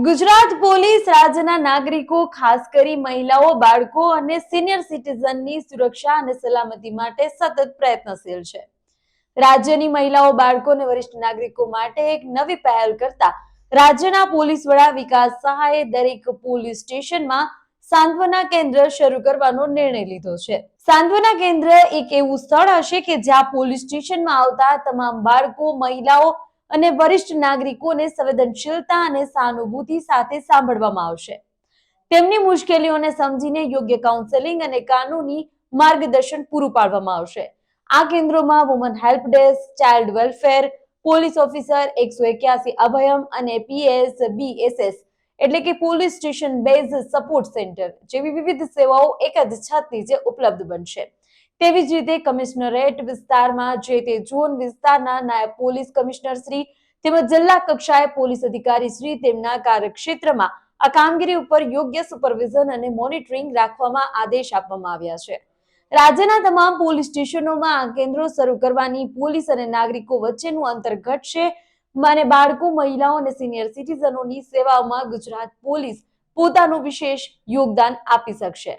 Gujarat police રાજ્યના નાગરિકો, ખાસ કરી મહિલાઓ, બાળકો અને સિનિયર સિટીઝનની સુરક્ષા અને સલામતી માટે સતત પ્રયત્નશીલ છે. રાજ્યની મહિલાઓ, બાળકો અને વરિષ્ઠ નાગરિકો માટે એક નવી પહેલ કરતા રાજ્યના પોલીસ વડા વિકાસ સહાયે દરેક પોલીસ સ્ટેશનમાં સાંત્વના કેન્દ્ર શરૂ કરવાનો નિર્ણય લીધો છે. સાંત્વના કેન્દ્ર એક એવું સ્થળ હશે કે જ્યાં પોલીસ સ્ટેશનમાં આવતા તમામ બાળકો, મહિલાઓ અને વરિષ્ઠ નાગરિકોને સંવેદનશીલતા અને સહાનુભૂતિ સાથે સાંભળવામાં આવશે. તેમની મુશ્કેલીઓને સમજીને યોગ્ય કાઉન્સેલિંગ અને કાનૂની માર્ગદર્શન પૂરું પાડવામાં આવશે. આ કેન્દ્રોમાં woman help desk, child welfare, police officer 181 Abhayam અને PSBSS એટલે કે police station base support centre જેવી વિવિધ સેવાઓ એક જ છત નીચે ઉપલબ્ધ બનશે. તેવી જ રીતે કમિશનરેટ વિસ્તારમાં જે તે ઝોન વિસ્તારના નાયબ પોલીસ કમિશનર શ્રી તેમજ જિલ્લા કક્ષાએ પોલીસ અધિકારી શ્રી તેમના કાર્યક્ષેત્રમાં આ કામગીરી ઉપર યોગ્ય સુપરવિઝન અને મોનિટરિંગ રાખવામાં આદેશ આપવામાં આવ્યા છે. રાજ્યના તમામ પોલીસ સ્ટેશનોમાં આ કેન્દ્રો શરૂ કરવાની પોલીસ અને નાગરિકો વચ્ચેનું અંતર ઘટશે અને બાળકો, મહિલાઓ અને સિનિયર સિટીઝનોની સેવાઓમાં ગુજરાત પોલીસ પોતાનું વિશેષ યોગદાન આપી શકશે.